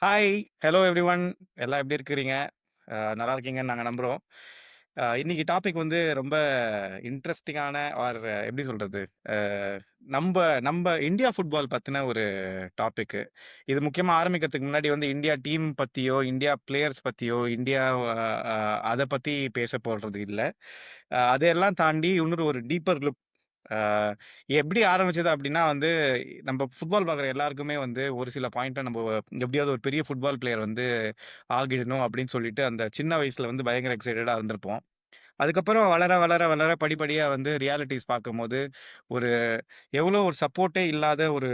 Hi! Hello everyone. எல்லாம் எப்படி இருக்கிறீங்க? நல்லா இருக்கீங்கன்னு நாங்க நம்புறோம். இன்னைக்கு டாபிக் வந்து ரொம்ப இன்ட்ரஸ்டிங்கான ஆர் எப்படி சொல்றது? அ நம்ப நம்ப இந்தியா ஃபுட்பால் பத்தின ஒரு டாபிக்கு. இது முக்கியமா ஆரம்பிக்கிறதுக்கு முன்னாடி வந்து இந்தியா டீம் பத்தியோ, இந்தியா பிளேயர்ஸ் பத்தியோ, இந்தியா அ அ அத பத்தி பேச போறது இல்ல. அதையெல்லாம் தாண்டி இன்னொரு ஒரு டீப்பர் லுக். அ எப்படி ஆரம்பிச்சது அப்படின்னா வந்து, நம்ப ஃபுட்பால் பார்க்குற எல்லாருக்குமே வந்து ஒரு சில பாயிண்ட்ல நம்ப எப்படியாவது ஒரு பெரிய ஃபுட்பால் பிளேயர் வந்து ஆகிடணும் அப்படின்னு சொல்லிட்டு, அந்த சின்ன வயசுல வந்து பயங்கர எக்ஸைட்டடா இருந்திருப்போம். அதுக்கப்புறம் வளர, வளர, வளர படிப்படியா வந்து ரியாலிட்டீஸ் பார்க்கும்போது, ஒரு எவ்வளோ ஒரு சப்போர்ட்டே இல்லாத ஒரு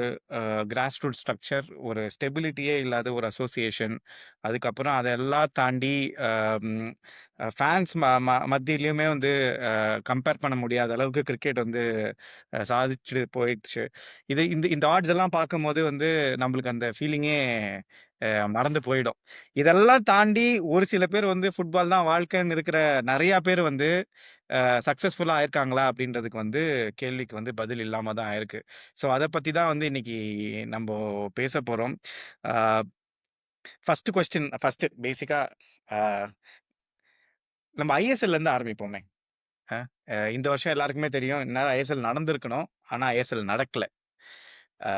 கிராஸ் ரூட் ஸ்ட்ரக்சர், ஒரு ஸ்டெபிலிட்டியே இல்லாத ஒரு அசோசியேஷன். அதுக்கப்புறம் அதெல்லாம் தாண்டி அ ம் ஃபேன்ஸ் மத்தியிலயுமே வந்து கம்பேர் பண்ண முடியாத அளவுக்கு கிரிக்கெட் வந்து சாதிச்சுட்டு போயிடுச்சு. இந்த இந்த ஆட்ஸ் எல்லாம் பார்க்கும்போது வந்து நம்மளுக்கு அந்த ஃபீலிங்கே மறந்து போயிடும். இதெல்லாம் தாண்டி ஒரு சில பேர் வந்து ஃபுட்பால் தான் வாழ்க்கைன்னு இருக்கிற நெறையா பேர் வந்து சக்சஸ்ஃபுல்லா ஆயிருக்காங்களா? அப்படின்றதுக்கு வந்து கேள்விக்கு வந்து பதில் இல்லாம தான் ஆயிருக்கு. ஸோ அத பத்தி தான் வந்து இன்னைக்கு நம்போ பேசப் போறோம். ஆ ஃபர்ஸ்ட் கொஸ்டின் ஃபர்ஸ்ட் பேசிக்கா ஆ நம்ம ஐஎஸ்எல்லேருந்து ஆரம்பிப்போமே. அ இந்த வருஷம் எல்லாருக்குமே தெரியும். இந்நேரம் ஐஎஸ்எல் நடந்திருக்கணும். ஆனா ஐஎஸ்எல் நடக்கல. ஆ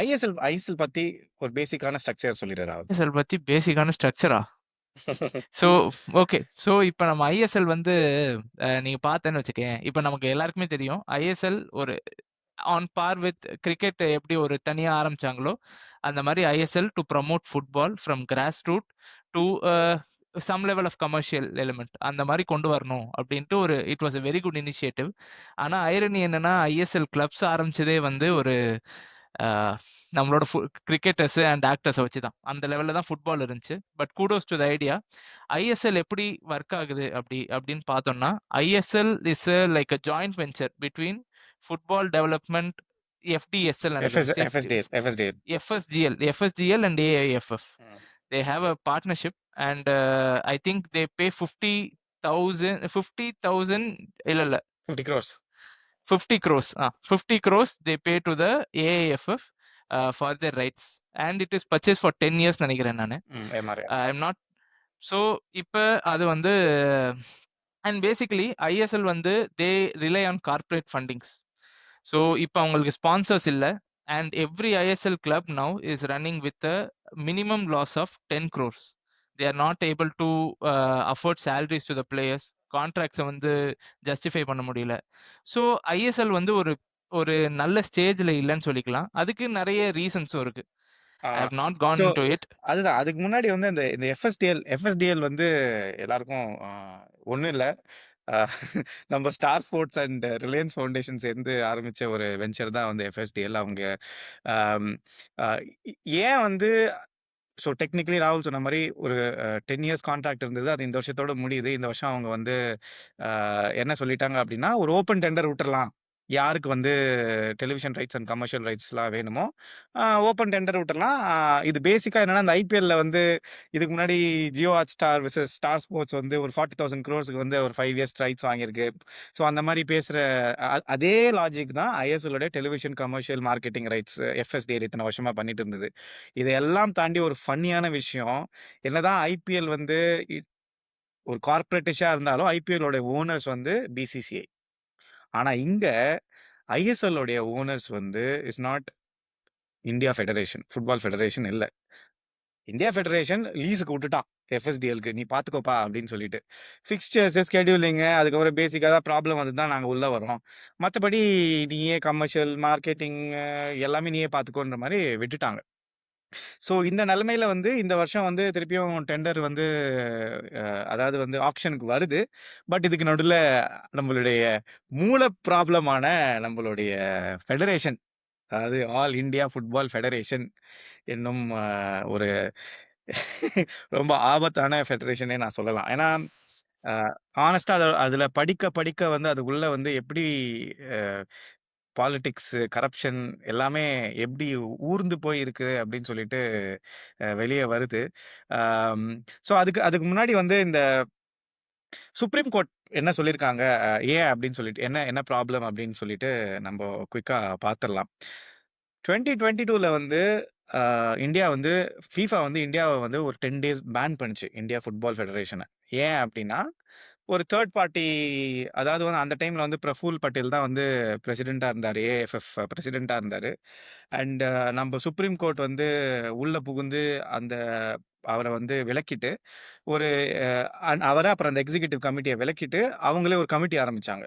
ஐஎஸ்எல் பத்தி ஒரு பேசிக்கான ஸ்ட்ரக்சர் சொல்லிடுறேன் ராவத். ஐஎஸ்எல் பத்தி பேசிக்கான ஸ்ட்ரக்சரா? So okay. ஸோ இப்ப நம்ம ஐஎஸ்எல் வந்து நீங்க பார்த்தேன்னு வச்சுக்கயேன், இப்ப நமக்கு எல்லாருக்குமே தெரியும். ஐஎஸ்எல் ஒரு ஆன் பார் வித் கிரிக்கெட் எப்படி ஒரு தனியா ஆரம்பிச்சாங்களோ, அந்த மாரி ISL to promote football from grass root to some level of commercial element அந்த மாரி கொண்டு வரணும் அப்படின்ட்டு ஒரு it was a very good initiative. ஆனா ஐரணி என்னன்னா, ஐஎஸ்எல் கிளப்ஸ் ஆரம்பிச்சதே வந்து ஒரு அ நம்மளோட கிரிக்கெட்டர்ஸ் அண்ட் ஆக்டர்ஸ வச்சு தான். அந்த லெவல்ல தான் ஃபுட்பால் இருந்துச்சு. But kudos to the idea. ISL எப்படி ஒர்க் ஆகுது அப்படின்னு பார்த்தோம்னா, ISL is like a joint venture between football development FTSL நெனைக்கிறேன். FSGL and AIFF. Hmm. They have a partnership and I think they pay 50,000 இல்ல 50 crores. 50 crores. 50 crores they pay to the AIFF for their rights. And it is purchased for 10 years நினைக்கிறேன் நானு. MRA. I'm not. So இப்ப அது வந்து and basically ISL வந்து they rely on corporate fundings. So இப்போ அவங்களுக்கு sponsors இல்லை. And every ISL club now is running with a minimum loss of 10 crores. They are not able to afford salaries to the players. கான்ட்ராக்ட்ஸை வந்து justify பண்ண முடியல. So ISL வந்து ஒரு ஒரு நல்ல ஸ்டேஜ்ல இல்லைன்னு சொல்லிக்கலாம். அதுக்கு நிறைய ரீசன்ஸும் இருக்கு. ஆ. I have not gone so into it. அதுதான். அதுக்கு முன்னாடி வந்து இந்த இந்த எஃப்எஸ்டிஎல் வந்து எல்லாருக்கும் ஒண்ணும் இல்ல. அ நம்ம star sports and Reliance foundation சேர்ந்து ஆரம்பிச்ச ஒரு வென்ச்சர் தான் வந்து எஃப்எஸ்டிஎல். அவங்க அம் அ ஏன் வந்து டெக்னிக்கலி ராகுல் சொன்ன மாரி ஒரு 10 இயர்ஸ் கான்ட்ராக்ட் இருந்தது. அது இந்த வருஷத்தோட முடியுது. இந்த வருஷம் அவங்க வந்து என்ன சொல்லிட்டாங்க அப்டின்னா, ஒரு ஓப்பன் டெண்டர் விட்டுறலாம். யாருக்கு வந்து டெலிவிஷன் ரைட்ஸ் அண்ட் கமர்ஷியல் ரைட்ஸ்லாம் வேணுமோ, ஓப்பன் டெண்டர் விட்டுறலாம். இது பேசிக்கா என்னன்னா, இந்த ஐபிஎல்ல வந்து இதுக்கு முன்னாடி Jio Hotstar versus Star Sports வந்து ஒரு 40,000 க்ரோர்ஸ்க்கு வந்து ஒரு 5 இயர்ஸ் ரைட்ஸ் வாங்கியிருக்கு. ஸோ அந்த மாரி பேசுற அதே லாஜிக் தான் ஐஎஸ்எல்லோட டெலிவிஷன் கமர்ஷியல் மார்க்கெட்டிங் ரைட்ஸ் எஃப்எஸ்டிஎல் இத்தன வருஷமா பண்ணிட்டு இருந்தது. இதையெல்லாம் தாண்டி ஒரு ஃபன்னியான விஷயம், என்னதான் ஐபிஎல் வந்து ஒரு கார்ப்பரேட்டிஷா இருந்தாலும், ஐபிஎல்லோட ஓனர்ஸ் வந்து பிசிசிஐ. ஆனா இங்க ஐஎஸ்எல் உடைய ஓனர்ஸ் வந்து is not India federation, football federation இல்ல. இந்தியா ஃபெடரேஷன் லீஸுக்கு விட்டுட்டான் எஃப்எஸ்டிஎல்க்கு. "நீ பார்த்துக்கோப்பா" அப்படின்னு சொல்லிட்டு. ஃபிக்ஸ்சர்ஸ், ஸ்கெட்யூலிங்கு அதுக்கப்புறம் பேசிக்கா ஏதாவது ப்ராப்ளம் வந்துதுன்னா நாங்க உள்ள வர்றோம். மத்தபடி நீயே கமர்ஷியல், மார்க்கெட்டிங் எல்லாமே நீயே பார்த்துக்கோன்ற மாரி விட்டுட்டாங்க. ஸோ இந்த நிலைமையில வந்து இந்த வருஷம் வந்து திருப்பியும் டெண்டர் வந்து அதாவது வந்து ஆக்ஷனுக்கு வருது. பட் இதுக்கு நடுவுல நம்மளுடைய மூல ப்ராப்ளமான நம்மளுடைய ஃபெடரேஷன், அதாவது ஆல் இந்தியா ஃபுட்பால் ஃபெடரேஷன் என்னும் ஒரு ரொம்ப ஆபத்தான ஃபெடரேஷனே நான் சொல்லலாம். ஏன்னா, அ ஹானஸ்ட்டா அதுல படிக்க படிக்க வந்து அதுக்குள்ள வந்து எப்படி அ பாலிடிக்ஸ், கரப்ஷன் எல்லாமே எப்படி ஊர்ந்து போய் இருக்கு அப்படின்னு சொல்லிட்டு வெளிய வருது. அம் ஸோ அதுக்கு அதுக்கு முன்னாடி வந்து இந்த சுப்ரீம் கோர்ட் என்ன சொல்லியிருக்காங்க, ஏன் அப்படின்னு சொல்லிட்டு என்ன என்ன ப்ராப்ளம் அப்படின்னு சொல்லிட்டு நம்ப குயிக்கா பார்த்துரலாம். 2022ல வந்து இந்தியா வந்து FIFA வந்து இந்தியாவ வந்து ஒரு 10 டேஸ் பேன் பண்ணுச்சு. இந்தியா ஃபுட்பால் ஃபெடரேஷன. ஏன் அப்டின்னா, ஒரு தேர்ட் பார்ட்டி அதாவது வந்து அந்த டைம்ல வந்து பிரஃபுல் பட்டேல் தான் வந்து பிரசிடென்ட்டா இருந்தாரு. ஏஎஃப்எஃப் பிரசிடென்ட்டா இருந்தாரு. அண்ட் நம்ம சுப்ரீம் கோர்ட் வந்து உள்ள புகுந்து அந்த அவர வந்து விலக்கிட்டு, ஒரு அவர அப்புறம் அந்த எக்ஸிகியூட்டிவ் கமிட்டிய விலக்கிட்டு, அவங்களே ஒரு கமிட்டி ஆரம்பிச்சாங்க.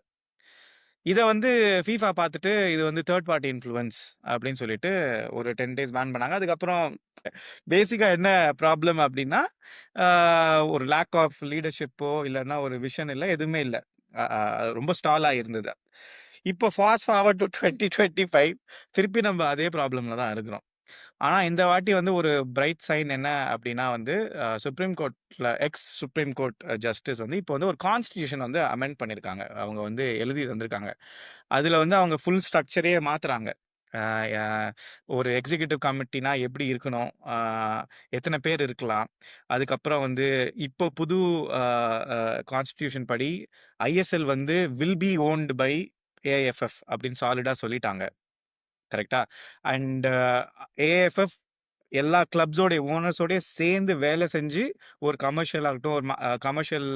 இத வந்து FIFA பார்த்துட்டு, இது வந்து தேர்ட் பார்ட்டி இன்ஃப்ளூயன்ஸ் அப்படின்னு சொல்லிட்டு ஒரு 10 டேஸ் பேன் பண்ணாங்க. அதுக்கப்புறம் பேசிக்கா என்ன ப்ராப்ளம் அப்படின்னா, ஆ ஒரு லேக் ஆஃப் லீடர்ஷிப்போ இல்லன்னா ஒரு விஷன் இல்ல, எதுவுமே இல்ல. அ அ ரொம்ப ஸ்டால் ஆயிருந்தது. இப்போ ஃபாஸ்ட் ஃபார்வர்ட் டூ 2025 திருப்பி நம்ம அதே ப்ராப்ளம்ல தான் இருக்கிறோம். ஆனா இந்த வாட்டி வந்து ஒரு பிரைட் சைன் என்ன அப்படின்னா வந்து, சுப்ரீம் கோர்ட்ல சுப்ரீம் கோர்ட் ஜஸ்டிஸ் வந்து இப்போ வந்து ஒரு கான்ஸ்டிடியூஷன் வந்து அமெண்ட் பண்ணியிருக்காங்க. அவங்க வந்து எழுதி தந்திருக்காங்க. அதுல வந்து அவங்க ஃபுல் ஸ்ட்ரக்சரே மாத்துறாங்க. அ ய ஒரு எக்ஸிகியூட்டிவ் கமிட்டினா எப்படி இருக்கணும்? எத்தன பேர் இருக்கலாம்? அதுக்கப்புறம் வந்து இப்போ புது அ அ கான்ஸ்டிடியூஷன் படி ஐஎஸ்எல் வந்து will be owned by AIFF அப்படின்னு சாலிடா சொல்லிட்டாங்க. கரெக்ட்டா? அண்ட் ஏஎஃப்எஃப் எல்லா கிளப்ஸோட ஓனர்ஸோடயே சேர்ந்து வேலை செஞ்சு ஒரு கமர்ஷியல் ஆகட்டும், ஒரு கமர்ஷியல்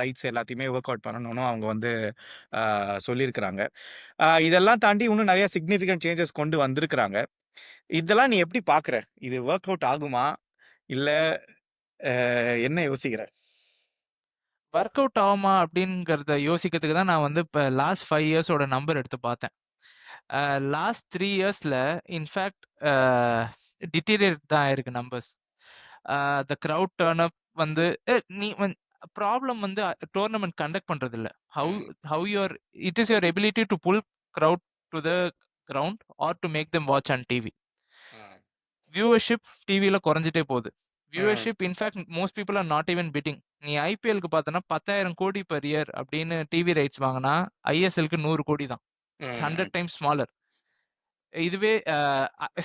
ரைட்ஸ் எல்லாத்தையுமே வொர்க் அவுட் பண்ணணும்னு அவங்க வந்து சொல்லியிருக்கிறாங்க. இதெல்லாம் தாண்டி இன்னும் நிறைய சிக்னிஃபிகன்ட் சேஞ்சஸ் கொண்டு வந்திருக்கிறாங்க. இதெல்லாம் நீ எப்படி பார்க்குற? இது வொர்க் அவுட் ஆகுமா? இல்ல என்ன யோசிக்கிற? ஒர்க் அவுட் ஆகுமா அப்படிங்கிறத யோசிக்கிறதுக்கு தான் நான் வந்து இப்ப லாஸ்ட் 5 இயர்ஸோட நம்பர் எடுத்து பார்த்தேன். லாஸ்ட் 3 இயர்ஸ்ல இன்ஃபேக்ட் டிட்டீரியேட் தான் ஆயிருக்கு numbers. The crowd turn up வந்து நீ ப்ராப்ளம் வந்து டோர்னமெண்ட் கண்டக்ட் பண்றது இல்ல. How hmm. How your it is your ability to pull crowd to the ground or to make them watch on TV. Hmm. Viewership டிவில குறைஞ்சிட்டே போகுது. Hmm. Viewership in fact most people are not even bidding. நீ ஐபிஎல்க்கு பார்த்தனா 10,000 கோடி per year அப்படின்னு TV rights வாங்கினா ஐஎஸ்எல்க்கு 100 கோடி தான். இட்ஸ் 100 ம். Times smaller. இதுவே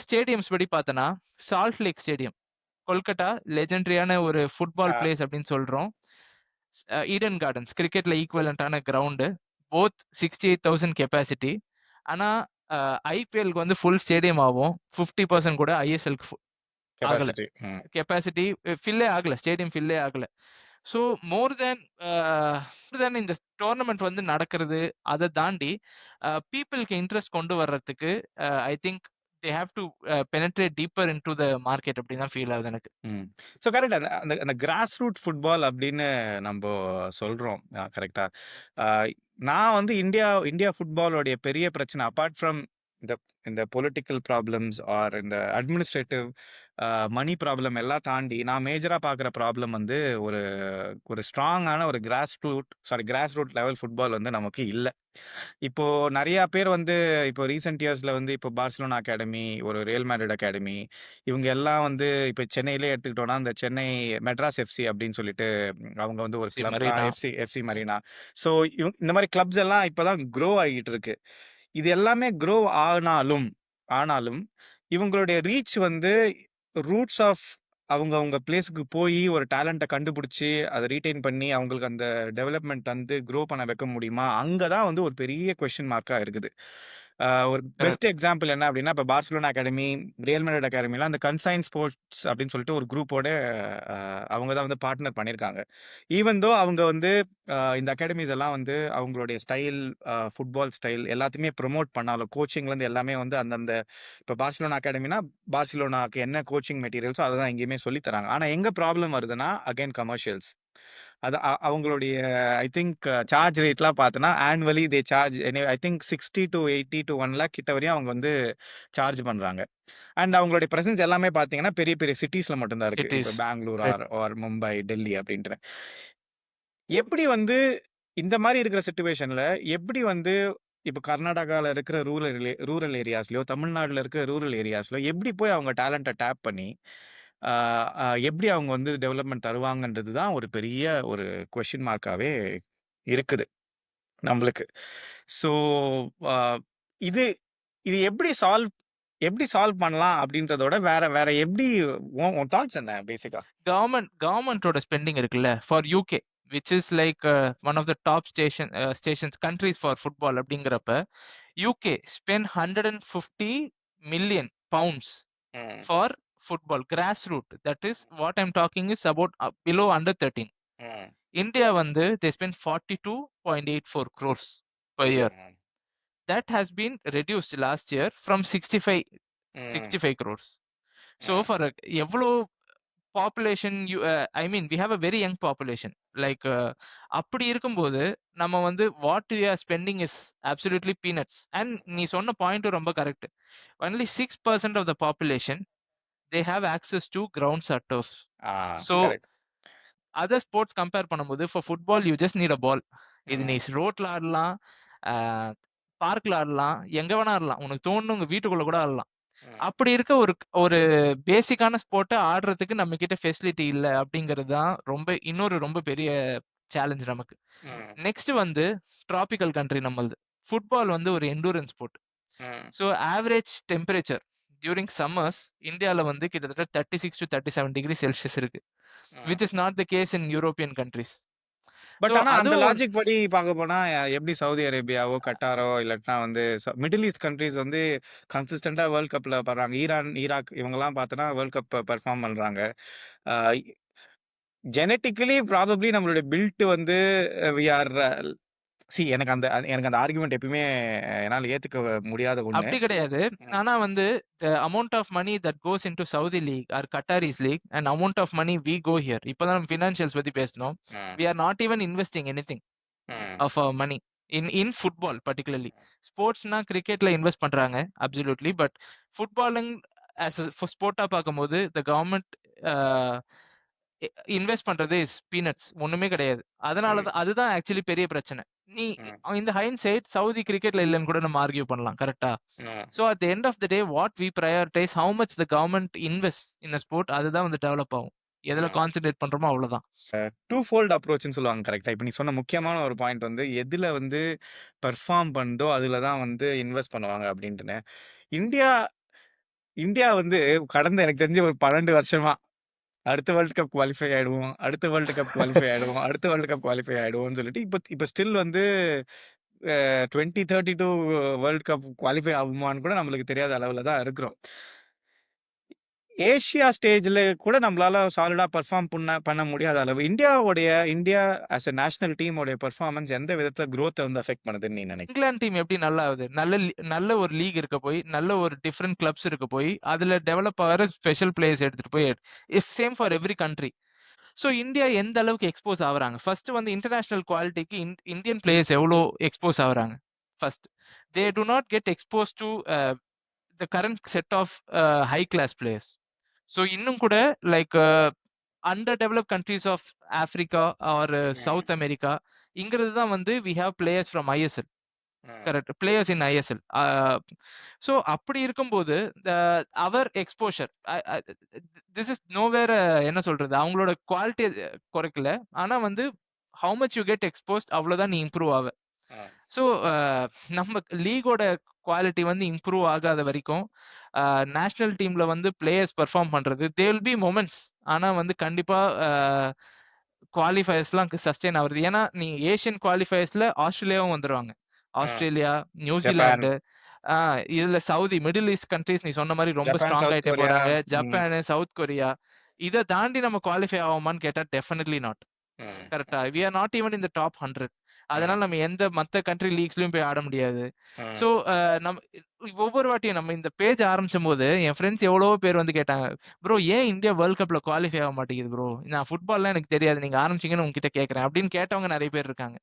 ஸ்டேடியம்ஸ் படி பார்த்தனா சால்ட் லேக் ஸ்டேடியம் கொல்கட்டா லெஜெண்டரியான ஒரு ஃபுட்பால் ஆ. பிளேஸ் அப்படின்னு சொல்றோம். ஈடன் கார்டன்ஸ் கிரிக்கெட்ல ஈக்குவலண்டான கிரவுண்டு. Both 68,000 capacity. ஆனா ஐபிஎல்க்கு வந்து ஃபுல் ஸ்டேடியம் ஆகும். 50% கூட ஐஎஸ்எல்க்கு ஆகல. கெப்பாசிட்டி. ம். கெப்பாசிட்டி ஃபில்லே ஆகல. ஸ்டேடியம் ஃபில்லே ஆகல. ஸோ மோர் தேன் இந்த டோர்னமெண்ட் வந்து நடக்கிறது, அத தாண்டி பீப்பிள்க்கு இன்ட்ரெஸ்ட் கொண்டு வர்றதுக்கு ஐ think they have to penetrate deeper into the market அப்படின்னு தான் ஃபீல் ஆகுது எனக்கு. ம். So correct. அந்த அந்த அந்த கிராஸ் ரூட் ஃபுட்பால் அப்படின்னு நம்ப சொல்றோம். கரெக்ட்டா? அ நான் வந்து இந்தியா இந்தியா ஃபுட்பாலோடைய பெரிய பிரச்சனை அப்பார்ட் ஃப்ரம் இந்த இந்த பொலிட்டிக்கல் ப்ராப்ளம்ஸ் ஆர் இந்த அட்மினிஸ்ட்ரேட்டிவ் மனி ப்ராப்ளம் எல்லாம் தாண்டி, நான் மேஜரா பார்க்குற ப்ராப்ளம் வந்து ஒரு ஒரு ஸ்ட்ராங்கான ஒரு கிராஸ் ரூட் லெவல் ஃபுட்பால் வந்து நமக்கு இல்ல. இப்போ நெறையா பேர் வந்து இப்போ ரீசென்ட் இயர்ஸ்ல வந்து இப்போ பார்சிலோனா அகாடமி, ஒரு ரியல் மேட்ரிட் அகாடமி, இவங்க எல்லாம் வந்து இப்ப சென்னையிலே எடுத்துக்கிட்டோம்னா, அந்த சென்னை மெட்ராஸ் எஃப்சி அப்படின்னு சொல்லிட்டு அவங்க வந்து ஒரு C club Marina. FC Marina. So இந்த மாரி கிளப்ஸ் எல்லாம் இப்பதான் க்ரோ ஆகிட்டு இருக்கு. இது எல்லாமே க்ரோ ஆனாலும் ஆனாலும் இவங்களுடைய ரீச் வந்து ரூட்ஸ் ஆஃப் அவங்க பிளேஸ்க்கு போயி ஒரு டேலண்ட்ட கண்டுபிடிச்சு, அத ரீட்டெயின் பண்ணி அவங்களுக்கு அந்த டெவலப்மெண்ட் தந்து க்ரோ பண்ண வைக்க முடியுமா? அங்க தான் வந்து ஒரு பெரிய கொஸ்டின் மார்க்கா இருக்குது. ஒரு பெஸ்ட் கரெக்ட். எக்ஸாம்பிள் என்ன அப்படின்னா, இப்ப பார்சிலோனா அகாடமி, ரியல் மேட்ரிட் அகாடமிலாம் அந்த கன்சைன் ஸ்போர்ட்ஸ் அப்படின்னு சொல்லிட்டு ஒரு குரூப்போட அ அவங்க தான் வந்து பார்ட்னர் பண்ணியிருக்காங்க. ஈவன் தோ அவங்க வந்து இந்த அகாடமிஸ் எல்லாம் வந்து அவங்களுடைய ஸ்டைல், ஃபுட்பால் ஸ்டைல் எல்லாத்தையுமே ப்ரமோட் பண்ணாலும், கோச்சிங்லேருந்து எல்லாமே வந்து அந்தந்த இப்போ பார்சிலோனா அகாடமினா, பார்சிலோனாக்கு என்ன கோச்சிங் மெட்டீரியல்ஸோ அத தான் எங்கேயுமே சொல்லி தராங்க. ஆனா எங்க ப்ராப்ளம் வருதுன்னா, அகைன் கமர்ஷியல்ஸ். அது அவங்களுடைய ஐ திங்க் சார்ஜ் ரேட்லாம் பார்த்தோன்னா, annually they charge I think 60 to 80 to 1 lakh கிட்ட வரையும் அவங்க வந்து சார்ஜ் பண்றாங்க. அண்ட் அவங்களுடைய பிரசன்ஸ் எல்லாமே பார்த்தீங்கன்னா, பெரிய பெரிய சிட்டீஸ்ல மட்டும் தான் இருக்கு. இட் இப்ப is. Bangalore right. Or Mumbai, Delhi அப்படின்ட்டு. எப்படி வந்து இந்த மாரி இருக்கிற சிச்சுவேஷன்ல எப்படி வந்து இப்ப கர்நாடகால இருக்கிற ரூரல் ஏரியாஸ்லயோ, தமிழ்நாடுல இருக்கிற ரூரல் ஏரியாஸ்லயோ எப்படி போய் அவங்க டேலண்ட்ட டேப் பண்ணி, ஆ எப்படி அவங்க வந்து டெவலப்மெண்ட் தருவாங்கன்றது தான் ஒரு பெரிய ஒரு கொஸ்டின் மார்க்காவே இருக்குது நம்மளுக்கு. ஸோ அ இது இது எப்படி சால்வ் பண்ணலாம் அப்படின்றதோட வேற வேற எப்படி உன் தாட்ஸ் என்ன பேசிக்கா? கவர்மெண்டோட ஸ்பெண்டிங் இருக்குல்ல for UK which is like one of the top stations countries for football அப்படிங்கிறப்ப UK spend 150 million pounds hmm. For football, grassroot. That is what I'm talking is about below under 13. ம். India வந்து they spend 42.84 crores per year. ம். That has been reduced last year from 65 ம். 65 crores. So ம். for எவ்வளோ population I mean we have a very young population like அப்படி இருக்கும்போது நம்ம வந்து what we are spending is absolutely peanuts. And நீ சொன்ன பாயிண்ட்டும் ரொம்ப correct. Only 6% of the population they have access to grounds at turf. Ah, so correct. Other sports compare பண்ணும்போது for football you just need a ball. இது நீ ம். ரோட்ல ஆடலாம், பார்க்ல ஆடலாம், எங்க வேணா ஆடலாம், உனக்கு தோணுன்னு உங்க வீட்டுக்குள்ள கூட ஆடலாம். ம். அப்படி இருக்க ஒரு ஒரு பேசிக்கான ஸ்போர்ட்டை ஆடுறதுக்கு நம்ம கிட்ட ஃபெசிலிட்டி இல்ல அப்படிங்கிறது தான் இன்னொரு ரொம்ப பெரிய சேலஞ்ச் நமக்கு. ம். நெக்ஸ்ட் வந்து டிராபிக்கல் கண்ட்ரி நம்மளது. ஃபுட்பால் வந்து ஒரு எண்டூரன்ஸ் ஸ்போர்ட். ம். So average temperature during summers இந்தியாவில் வந்து கிட்டத்தட்ட 36 to 37 டிகிரி செல்சியஸ் இருக்கு, hmm. Which is not the case in European countries. So but ஆனா அந்த அதுவும் லாஜிக் படி பார்க்க போனா எப்படி சவுதி அரேபியாவோ, கட்டாரோ இல்லாட்டினா வந்து மிடில் ஈஸ்ட் கண்ட்ரீஸ் வந்து கன்சிஸ்டன்ட்டா வேர்ல்ட் கப்ல பண்றாங்க. ஈரான், ஈராக் இவங்கலாம் பார்த்தோன்னா வேர்ல்ட் கப் பெர்ஃபார்ம் பண்றாங்க. ஆ ஜெனடிக்கலி ப்ராபப்ளி நம்மளுடைய பில்ட் வந்து வி ஆர் எனக்கு அந்த ஆர்குமென்ட் எப்பயுமே என்னால ஏத்துக்க முடியாத ஒண்ணு. அப்படி கிடையாது. ம். ஆனா வந்து the amount of money that goes into Saudi league or Qataris league and amount of money we go here. இப்பதான் நம்ம financials பத்தி பேசணும். ம். We are not even investing anything ம். of our money in football particularly. ஸ்போர்ட்ஸ்னா கிரிக்கெட்ல invest பண்றாங்க absolutely. But footballing as ஸ்போர்ட்டா பார்க்கும்போது the government invest பண்றது இஸ் பீனட்ஸ், ஒண்ணுமே கிடையாது. அதனால ம். தான் அதுதான் ஆக்சுவலி பெரிய பிரச்சனை. நீ ம். இந்த ஹைண்ட் சவுதி கிரிக்கெட்ல இல்லைன்னு கூட நம்ம ஆர்கியூ பண்ணலாம், கரெக்டா? Hmm. So at the end of the day what we prioritise how much the government invest in a sport, அதுதான் வந்து டெவலப் ஆகும். எதுல ம். கான்சென்ட்ரேட் பண்றோமோ அவ்வளவுதான். டூ ஃபோல்ட் அப்ரோச்ன்னு சொல்லுவாங்க கரெக்ட்டா. இப்ப நீ சொன்ன முக்கியமான ஒரு பாயிண்ட் வந்து எதுல வந்து பெர்ஃபார்ம் பண்ணுதோ அதுல தான் வந்து இன்வெஸ்ட் பண்ணுவாங்க அப்படின்ட்டுன்னு. இந்தியா இந்தியா வந்து கடந்த எனக்கு தெரிஞ்சு ஒரு 12 வருஷமா அடுத்த வேர்ல்ட் கப் குவாலிஃபை ஆயிடுவோம். அடுத்த வேர்ல்ட் கப் குவாலிஃபை ஆயிடுவோம். அடுத்த வேர்ல்ட் கப் குவாலிஃபை ஆயிடுவோம்னு சொல்லிட்டு இப்ப இப்ப ஸ்டில் வந்து 2032 வேர்ல்ட் கப் குவாலிஃபை ஆகுமான்னு கூட நம்மளுக்கு தெரியாத அளவுல தான் இருக்கிறோம். ஏசியா ஸ்டேஜ்ல கூட நம்மளால சாலிடா பெர்ஃபார்ம் பண்ண முடியாத அளவு இந்தியா ஆஸ் எ நேஷனல் டீமோடைய பெர்ஃபார்மன்ஸ் எந்த விதத்துல குரோத்த வந்து அஃபெக்ட் பண்ணுதுன்னு நீ நினைக்கிறீங்க? இங்கிலாந்து டீம் எப்படி நல்லா ஆகுது? நல்ல ஒரு லீக் இருக்க போய், நல்ல ஒரு டிஃப்ரெண்ட் கிளப்ஸ் இருக்க போய், அதுல டெவலப் ஆகிற ஸ்பெஷல் பிளேயர்ஸ் எடுத்துட்டு போய் if same for every country. So India எந்த அளவுக்கு எக்ஸ்போஸ் ஆகுறாங்க? ஃபர்ஸ்ட் வந்து இன்டர்நேஷனல் குவாலிட்டிக்கு இந்தியன் பிளேயர்ஸ் எவ்வளோ எக்ஸ்போஸ் ஆகுறாங்க? First they do not get expose to the current set of high class players. So இன்னும் கூட like under develop countries of Africa or hmm. South America, இங்கிறது தான் வந்து we have players from ISL. Hmm. Correct, players in ISL. So அப்படி இருக்கும்போது அவர் exposure this is nowhere, என்ன சொல்றது, அவங்களோட குவாலிட்டி குறைக்கல. ஆனா வந்து how much you get exposed அவ்வளவுதான் நீ இம்ப்ரூவ் ஆவ. ஆ. ஸோ நம்ம லீகோட குவாலிட்டி வந்து இம்ப்ரூவ் ஆகாத வரைக்கும் நேஷனல் டீம்ல வந்து பிளேயர்ஸ் பெர்ஃபார்ம் பண்றது தே வில் பி மொமெண்ட்ஸ். ஆனா வந்து கண்டிப்பா குவாலிஃபயர்ஸ்லாம் சஸ்டெயின் ஆகுறது. ஏன்னா நீ ஏஷியன் குவாலிஃபயர்ஸ்ல ஆஸ்திரேலியாவும் வந்துருவாங்க. ஆ. Australia, Japan. நியூசிலாந்து, இதுல சவுதி, மிடில் ஈஸ்ட் கண்ட்ரீஸ் நீ சொன்ன மாதிரி ரொம்ப ஜப்பான், ஸ்ட்ராங் சவுத் ஆயிட்டே கொரியா. போறாங்க. ம். ஜப்பான், சவுத் கொரியா, இதை தாண்டி நம்ம குவாலிஃபை ஆகுமான்னு கேட்டா டெஃபினெட்லி நாட். ம். கரெக்டா? We are not even in the top 100. அதனால ம். நம்ம எந்த மத்த கண்ட்ரி லீக்ஸ்லயும் போய் ஆட முடியாது. ம். ஸோ நம்ம ஒவ்வொரு வாட்டியும் நம்ம இந்த பேஜ் ஆரம்பிச்சும் போது என் ஃப்ரெண்ட்ஸ் எவ்வளவோ பேர் வந்து கேட்டாங்க, ப்ரோ ஏன் இந்தியா வேர்ல்ட் கப்ல குவாலிஃபை ஆக மாட்டேங்குது ப்ரோ, நான் ஃபுட்பால்லாம் எனக்கு தெரியாது, நீங்க ஆரம்பிச்சீங்கன்னு உங்ககிட்ட கேட்கறேன் அப்படின்னு கேட்டவங்க நிறைய பேர் இருக்காங்க.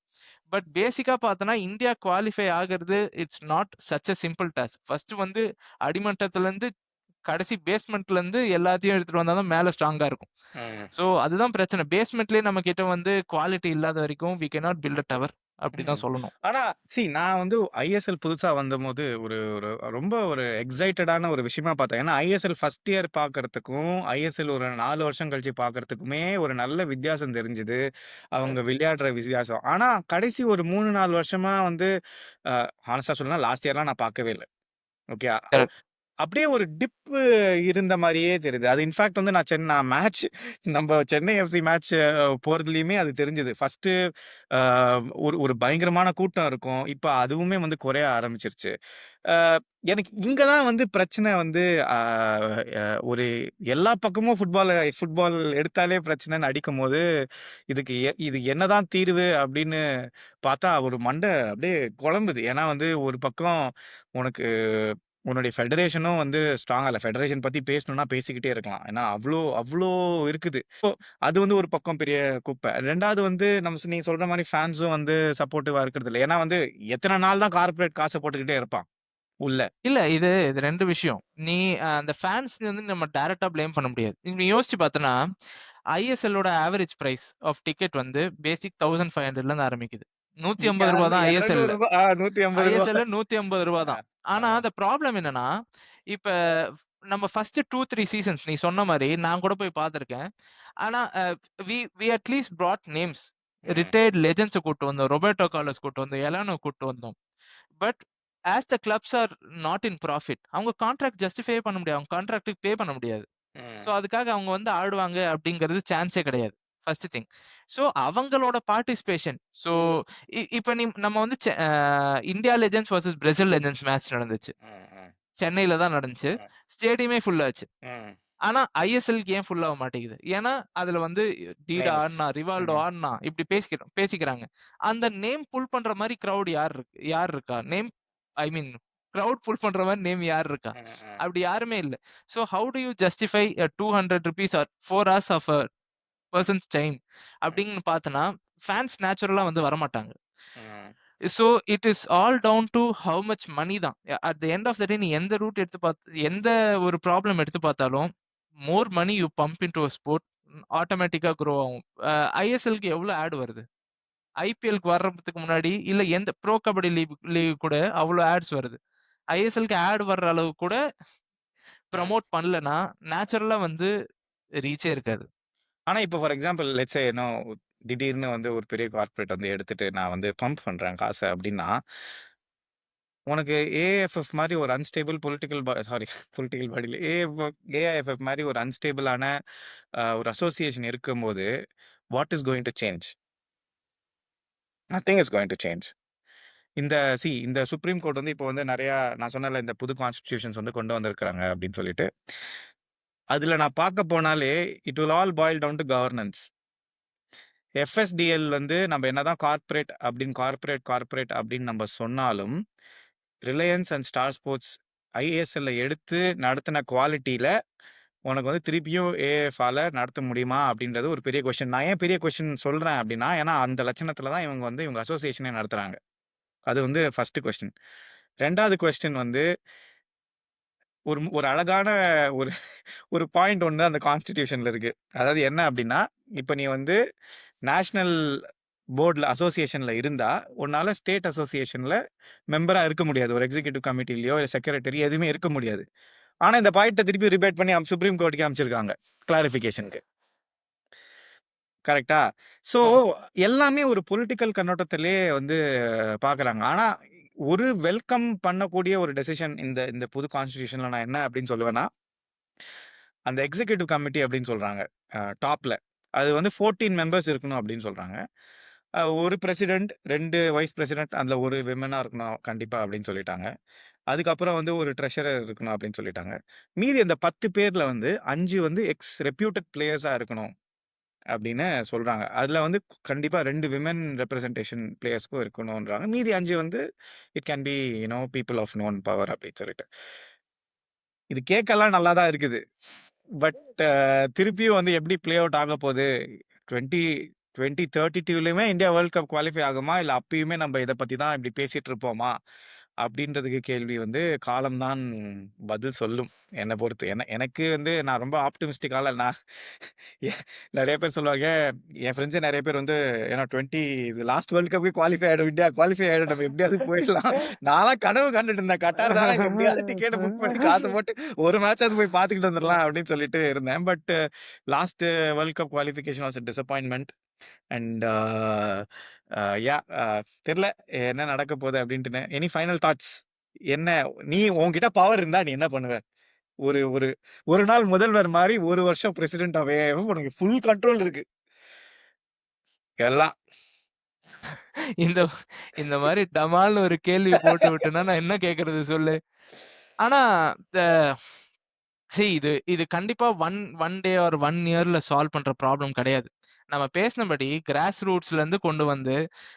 பட் பேசிக்கா பார்த்தோன்னா இந்தியா குவாலிஃபை ஆகிறது it's not such a simple task. First வந்து அடிமட்டத்துல இருந்து கடைசி பேஸ்மெண்ட்ல இருந்து எல்லாத்தையும் எடுத்துட்டு வந்தாதான் மேல ஸ்ட்ராங்கா இருக்கும். ம். ஸோ அதுதான் பிரச்சனை. பேஸ்மெண்ட்லயே நம்ம கிட்ட வந்து குவாலிட்டி இல்லாத வரைக்கும் we cannot build a tower, அப்படிதான் ம். சொல்லணும். ஆனா நான் வந்து ஐஎஸ்எல் புதுசா வந்தபோது ஒரு ஒரு ரொம்ப ஒரு எக்ஸைட்டடான ஒரு விஷயமா பார்த்தேன். ஏன்னா ஐஎஸ்எல் ஃபர்ஸ்ட் இயர் பார்க்கறதுக்கும், ஐஎஸ்எல் ஒரு 4 வருஷம் கழிச்சு பார்க்கறதுக்குமே ஒரு நல்ல வித்தியாசம் தெரிஞ்சுது. அவங்க விளையாடுற வித்தியாசம். ஆனா கடைசி ஒரு 3, 4 வருஷமா வந்து ஹானஸ்ட்டா சொல்லணும்னா லாஸ்ட் இயர்லாம் நான் பார்க்கவே இல்ல. ஓகே. கரெக்ட். அப்படியே ஒரு டிப் இருந்த மாரியே தெரியுது. அது இன்ஃபாக்ட் வந்து நான் மேட்ச் நம்ம சென்னை எஃப்சி மேட்ச் போறதுலயுமே அது தெரிஞ்சது. ஃபர்ஸ்ட்டு அ ஒரு ஒரு பயங்கரமான கூட்டம் இருக்கும். இப்ப அதுவுமே வந்து குறைய ஆரம்பிச்சிருச்சு. அ எனக்கு இங்க தான் வந்து பிரச்சனை வந்து அ அ ஒரு எல்லா பக்கமும் ஃபுட்பால் எடுத்தாலே பிரச்சனைன்னு அடிக்கும்போது, இது என்னதான் தீர்வு அப்படின்னு பார்த்தா ஒரு மண்டை அப்படியே குழம்புது. ஏன்னா வந்து ஒரு பக்கம் உனக்கு உன்னுடைய ஃபெடரேஷனும் வந்து ஸ்ட்ராங்கா இல்ல. ஃபெடரேஷன் பத்தி பேசணும்னா பேசிக்கிட்டே இருக்கலாம். ஏன்னா அவ்ளோ அவ்ளோ இருக்குது. ஸோ அது வந்து ஒரு பக்கம் பெரிய குப்பை. 2வது வந்து நீங்க சொல்ற மாரி ஃபேன்ஸும் வந்து சப்போர்ட்டிவா இருக்கிறதில்ல. ஏன்னா வந்து எத்தன நாள் தான் கார்ப்பரேட் காச போட்டுக்கிட்டே இருப்பான் உள்ள. இல்ல இது 2 விஷயம். நீ அந்த ஃபேன்ஸ் வந்து நம்ம டைரக்ட்டா ப்ளேம் பண்ண முடியாது. நீ யோசிச்சு பார்த்தன்னா, ஐஎஸ்எல்லோட ஆவரேஜ் பிரைஸ் ஆஃப் டிக்கெட் வந்து பேசிக் 1500ல இருந்து ஆரம்பிக்குது. ரூ. இங்க 150 தான் ரூ. ஐஎஸ்எல்ல. 200 ரூ. 150. ஐஎஸ்எல்ல ரூ. 150 ஆ, தான். ஆனா, ஆமா. அந்த ப்ராப்ளம் என்னன்னா, இப்ப நம்ம ஃபர்ஸ்ட் 2, 3 சீசன்ஸ் நீ சொன்ன மாரி நான் கூட போய் பார்த்திருக்கேன். ஆனா, வி அட்லீஸ்ட் பிராட் நேம்ஸ். ம், ரிட்டயர்ட் லெஜண்ட்ஸ கூட்டு வந்தோம். ரொபர்டோ கார்லோஸ் கூட்டு வந்தோம். எலானோ கூட்டு வந்தோம். But as the clubs are not in profit. அவங்க கான்ட்ராக்ட் ஜஸ்டிஃபை பண்ண முடியாது. அவங்க கான்ட்ராக்ட்க்கு பே பண்ண முடியாது. ம், ஸோ அதுக்காக அவங்க வந்து ஆடுவாங்க அப்படிங்கிறது சான்ஸே கிடையாது. First thing. ஸோ அவங்களோட பார்ட்டிசிபேஷன். ஸோ இப்ப நம்ம வந்து India legends versus Brazil legends match நடந்துச்சு. ம், ம், சென்னையில தான் நடந்துச்சு. ம், ஸ்டேடியமே ஃபுல் ஆச்சு. ம். ஆனா ஐஎஸ்எல்க்கு ஏன் ஃபுல் ஆக மாட்டேங்குது? ஏன்னா, அதுல வந்து டீடா நேம்ஸ். ஆடுனா, ரிவால்டோ ம், ஆடுனா, இப்படி பேசிக்கிறாங்க. அந்த நேம் புல் பண்ற மாரி கிரவுட் யார் இருக்கா? ஐ மீன் கிரவுட் புல் பண்ற மாரி நேம் யார் இருக்கா? ம், ம், அப்படி யாருமே இல்ல. So how do you justify ₹200 or 4 hours of a person's time அப்படின்னு பார்த்தன்னா, ஃபேன்ஸ் நேச்சுரலா வந்து வரமாட்டாங்க. ம், so it is all down to how much money தான். At the end of the day நீ எந்த ரூட் எடுத்து எந்த ஒரு ப்ராப்ளம் எடுத்து பார்த்தாலும், more money you pump into a sport ஆட்டோமேட்டிக்கா குரோ ஆகும். ஐஎஸ்எல்க்கு எவ்வளோ ஆட் வருது? ஐபிஎல்க்கு வர்றதுக்கு முன்னாடி, இல்ல எந்த ப்ரோ கபடி லீக் கூட அவ்வளோ ஆட்ஸ் வருது. ஐஎஸ்எல்க்கு ஆட் வர்ற அளவு கூட ம். ப்ரமோட் பண்ணலன்னா, நேச்சுரலா வந்து ரீச்சே இருக்காது. ஆனா இப்போ ஃபார் எக்ஸாம்பிள் லெட்ஸ் சே திடீர்னு வந்து ஒரு பெரிய கார்ப்பரேட் வந்து எடுத்துட்டு நான் வந்து பம்ப் பண்றேன் காச அப்டின்னா, உனக்கு ஏஎஃப்எஃப் மாரி ஒரு அன்ஸ்டேபிள் பொலிட்டிக்கல் பாடில ஏஐஎஃப்எஃப் மாரி ஒரு அன்ஸ்டேபிளான ஒரு அசோசியேஷன் இருக்கும்போது, what is going to change? Nothing is going to change. இந்த இந்த சுப்ரீம் கோர்ட் வந்து இப்போ வந்து நெறையா நான் சொன்னேன்ல இந்த புது கான்ஸ்டிடியூஷன்ஸ் வந்து கொண்டு வந்திருக்காங்க அப்டின்னு சொல்லிட்டு. அதுல நான் பார்க்க போனாலே it will all boil down to governance. FSDL வந்து நம்ம என்னதான் கார்ப்பரேட் அப்படின்னு நம்ம சொன்னாலும், ரிலையன்ஸ் அண்ட் ஸ்டார் ஸ்போர்ட்ஸ் ஐஏஎஸ்எல்ல எடுத்து நடத்தின குவாலிட்டியில உனக்கு வந்து திருப்பியும் ஏஎஃப்ஆல நடத்த முடியுமா? அப்படின்றது ஒரு பெரிய கொஸ்டின். நான் ஏன் பெரிய கொஸ்டின் சொல்றேன் அப்படின்னா, ஏன்னா அந்த லட்சணத்தில தான் இவங்க அசோசியேஷனே நடத்துறாங்க. அது வந்து ஃபர்ஸ்ட் கொஸ்டின். 2வது கொஸ்டின் வந்து ஒரு அழகான ஒரு ஒரு பாயிண்ட் ஒண்ணு அந்த கான்ஸ்டிடியூஷன்ல இருக்கு. அதாவது என்ன அப்படின்னா, இப்ப நீ வந்து நேஷனல் அசோசியேஷன்ல இருந்தா, உன்னால ஸ்டேட் அசோசியேஷன்ல மெம்பரா இருக்க முடியாது. ஒரு எக்ஸிகியூட்டிவ் கமிட்டிலயோ, இல்ல செக்ரட்டரி எதுவுமே இருக்க முடியாது. ஆனா இந்த பாயிண்ட்ட திருப்பி ரிபேட் பண்ணி சுப்ரீம் கோர்ட்க்கு அனுப்பிச்சிருக்காங்க. கிளாரிஃபிகேஷன்க்கு. கரெக்ட்டா? ஸோ அ எல்லாமே ஒரு பொலிட்டிக்கல் கண்ணோட்டத்திலேயே வந்து பார்க்குறாங்க. ஆனா ஒரு வெல்கம் பண்ணக்கூடிய ஒரு டெசிஷன் இந்த இந்த புது கான்ஸ்டிடியூஷன்ல நான் என்ன அப்படின்னு சொல்லுவேன்னா, அந்த எக்ஸிகியூட்டிவ் கமிட்டி அப்படின்னு சொல்றாங்க. டாப்ல. அது வந்து 14 மெம்பர்ஸ் இருக்கணும் அப்படின்னு சொல்றாங்க. ஒரு பிரசிடென்ட், 2 வைஸ் பிரசிடென்ட், அதுல ஒரு விமனா இருக்கணும் கண்டிப்பா அப்படின்னு சொல்லிட்டாங்க. அதுக்கப்புறம் வந்து ஒரு ட்ரெஷரர் இருக்கணும் அப்படின்னு சொல்லிட்டாங்க. மீதி அந்த 10 பேர்ல வந்து 5 வந்து ரெப்யூட்டட் பிளேயர்ஸா இருக்கணும் அப்படின்னு சொல்றாங்க. அதுல வந்து கண்டிப்பா 2 விமென் ரெப்ரசன்டேஷன் பிளேயர்ஸ்க்கும் இருக்கணும்ன்றாங்க. மீதி 5 வந்து it can be people of known power அப்படின்னு சொல்லிட்டு. இது கேட்கலாம் நல்லா தான் இருக்குது. பட் திருப்பியும் வந்து எப்படி ப்ளே அவுட் ஆக போகுது? 20 2032லயுமே இந்தியா வேர்ல்ட் கப் குவாலிஃபை ஆகுமா? இல்ல அப்பயுமே நம்ம இத பத்தி தான் இப்படி பேசிட்டு இருப்போமா? அப்படின்றதுக்கு கேள்வி வந்து காலம் தான் பதில் சொல்லும். என்ன பொறுத்து. எனக்கு வந்து நான் ரொம்ப ஆப்டிமிஸ்டிக் ஆள நான் எ நெறைய பேர் சொல்லுவாங்க. என் ஃப்ரெண்ட்ஸே நெறைய பேர் வந்து ஏன்னா இது லாஸ்ட் வேர்ல்ட் கப்க்கு குவாலிஃபை ஆயிடும். இந்தியா குவாலிஃபை ஆயிடும். நம்ம எப்படியாவது போயிடலாம். நான்லாம் கனவு கண்டுட்டு இருந்தேன். கட்டார் தானே எப்படியாவது டிக்கெட்ட புக் பண்ணி காச போட்டு ஒரு மேட்சாவது போய் பார்த்துக்கிட்டு வந்துரலாம் அப்படின்னு சொல்லிட்டு இருந்தேன். But last World Cup qualification was a disappointment. And yeah தெரியல என்ன நடக்க போகுது அப்படின்ட்டுன்னு. Any final thoughts? என்ன நீ உன்கிட்ட பவர் இருந்தா நீ என்ன பண்ணுவ? ஒரு ஒரு ஒரு நாள் முதல்வர் மாரி, ஒரு வருஷம் பிரசிடென்ட் ஆவே உனக்கு ஃபுல் கண்ட்ரோல் இருக்கு. எல்லாம். இந்த இந்த மாரி டமால்னு ஒரு கேள்வி போட்டு விட்டேன்னா, நான் என்ன கேட்கறது சொல்லு? ஆனா, த இது இது கண்டிப்பா ஒன் டே ஆர் 1 இயர்ல சால்வ் பண்ற ப்ராப்ளம் கிடையாது. நம்ம பேசினபடி கிராஸ் ரூட்ஸ்லேருந்து கொண்டு வந்து,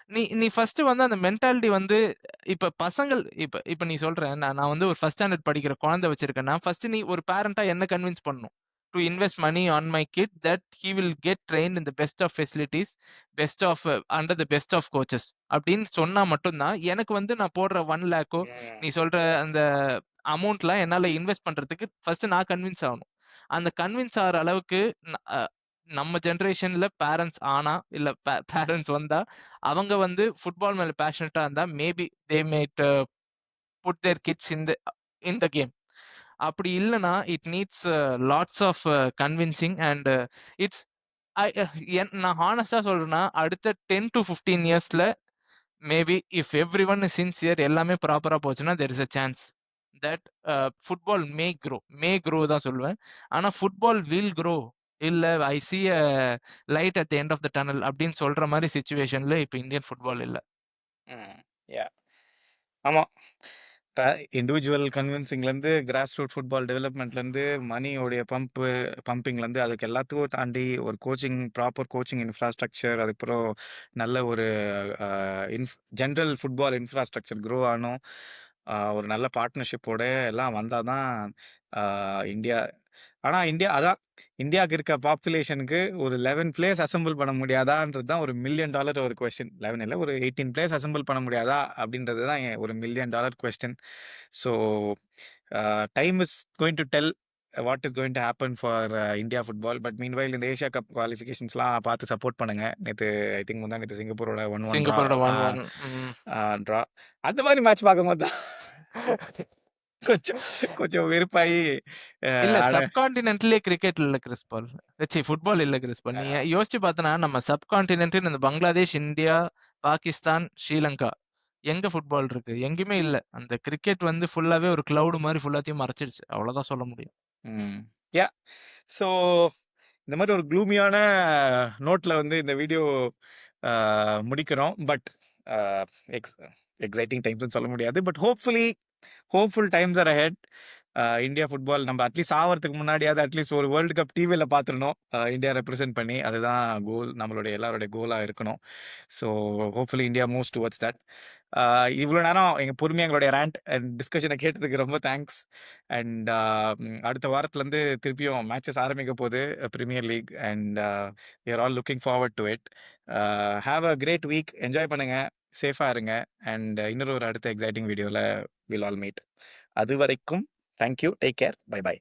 நீ நீ ஃபர்ஸ்ட்டு வந்து அந்த மென்டாலிட்டி வந்து இப்ப பசங்கள் இப்ப இப்ப நீ சொல்ற, நான் நான் வந்து ஒரு ஃபர்ஸ்ட் ஸ்டாண்டர்ட் படிக்கிற குழந்தை வச்சிருக்கேன்னா, ஃபர்ஸ்ட்டு நீ ஒரு பேரண்ட்டா என்ன கன்வின்ஸ் பண்ணணும்? To invest money on my kid that he will get trained in the best of facilities, best of under the best of coaches அப்படின்னு சொன்னா மட்டும் தான், எனக்கு வந்து நான் போடுற 1,00,000 ம். நீ சொல்ற அந்த அமௌண்ட்லாம் என்னால இன்வெஸ்ட் பண்றதுக்கு ஃபர்ஸ்ட்டு நான் கன்வின்ஸ் ஆகணும். அந்த கன்வின்ஸ் ஆகுற அளவுக்கு ந அ நம்ம ஜெனரேஷன்ல பேரண்ட்ஸ் ஆனா, இல்ல பேரண்ட்ஸ் வந்தா, அவங்க வந்து ஃபுட்பால் மேல பேஷனேட்டா இருந்தா, maybe they might put their kids in the game. அப்படி இல்லன்னா, it needs lots of convincing and it's I நான் ஹானஸ்ட்டா சொல்றேன்னா, அடுத்த 10 டூ 15 இயர்ஸ்ல maybe if everyone is sincere எல்லாமே ப்ராப்பரா போச்சுன்னா, there is a chance that football may grow தான் சொல்லுவேன். ஆனா ஃபுட்பால் வில் க்ரோ. இல்ல I see a light at the end of the tunnel அப்படின்னு சொல்ற மாரி சிச்சுவேஷன்ல இப்ப இந்தியன் ஃபுட்பால் இல்ல. ம். யாஹ்! ஆமா. இப்ப இண்டிவிஜுவல் கன்வின்சிங்லேருந்து, கிராஸ் ரூட் ஃபுட்பால் டெவலப்மெண்ட்லேருந்து, மனியோடைய பம்பிங்லேருந்து அதுக்கு எல்லாத்துக்கும் தாண்டி ஒரு ப்ராப்பர் கோச்சிங் இன்ஃப்ராஸ்ட்ரக்சர், அதுக்கப்புறம் நல்ல ஒரு அ இன்ஃப் ஜென்ரல் ஃபுட்பால் இன்ஃப்ராஸ்ட்ரக்சர் க்ரோ ஆணும். ஒரு நல்ல பார்ட்னர்ஷிப்போட எல்லாம் வந்தா தான் அ இந்தியா அதான் இந்தியாவுக்கு இருக்க பாப்புலேஷனுக்கு ஒரு 11 பிளேயர்ஸ் அசெம்பிள் பண்ண முடியாதான்றது தான் ஒரு $1 மில்லியன் ஒரு கொஸ்டின். 11 இல்ல, ஒரு 18 பிளேயர்ஸ் அசெம்பிள் பண்ண முடியாதா? அப்படின்றது தான் ஒரு $1 million question. So, time is going to tell what is going to happen for India football. But meanwhile இந்த ஏஷியா கப் குவாலிஃபிகேஷன்ஸ்லாம் பார்த்து சப்போர்ட் பண்ணுங்க. ஐ திங்க் முந்தா நேத்து சிங்கப்பூரோட 1-1 ட்ரா சிங்கப்பூரோட ஆ 1-1. ம். ட்ரா. அந்த மாரி மேட்ச் பார்க்கும்போது தான் கொஞ்சம் கொஞ்சம் வெறுப்பாயி அ இல்ல அட சப்கான்டினென்ட்லயே கிரிக்கெட் இல்ல கிறிஸ் பால். ஃபுட்பால் இல்ல கிறிஸ் பால். நீ அ யோசிச்சு பார்த்தனா நம்ம சப்கான்டினென்ட்னு இந்த பங்களாதேஷ், இந்தியா, பாகிஸ்தான், ஸ்ரீலங்கா எங்க ஃபுட்பால் இருக்கு? எங்கேயுமே இல்ல. அந்த கிரிக்கெட் வந்து ஃபுல்லாவே ஒரு கிளவுட் மாரி ஃபுல்லாத்தையும் மறைச்சிருச்சு. அவ்வளவுதான் சொல்ல முடியும். ம். யாஹ்! ஸோ, இந்த மாரி ஒரு க்ளூமியான நோட்ல வந்து இந்த வீடியோ அ முடிக்கிறோம். பட் அ எக்ஸ் எக்ஸைட்டிங் டைம்ஸ்ன்னு சொல்ல முடியாது. But hopeful times are ahead. India football நம்ம அட்லீஸ்ட் சாவறதுக்கு முன்னாடியாவது அட்லீஸ்ட் ஒரு வேர்ல்டு கப் டிவில பார்த்துறணும். இந்தியா ரெப்ரசென்ட் பண்ணி. அதுதான் கோல். நம்மளுடைய எல்லாருடைய கோலா இருக்கணும். So, hopefully India moves towards that. Uh இவ்வளோ நேரம் பொறுமையா எங்களுடைய ராண்ட் அண்ட் டிஸ்கஷன கேட்டதுக்கு ரொம்ப தேங்க்ஸ். அண்ட் அடுத்த வாரத்துலேருந்து திருப்பியும் மேட்சஸ் ஆரம்பிக்க போகுது premier league. And we are all looking forward to it. Have a great week. Enjoy பண்ணுங்க. சேஃபா இருங்க. அண்ட் இன்னொரு ஒரு அடுத்த எக்ஸைட்டிங் வீடியோல வில் ஆல் மீட். அதுவரைக்கும் thank you. Take care. Bye by.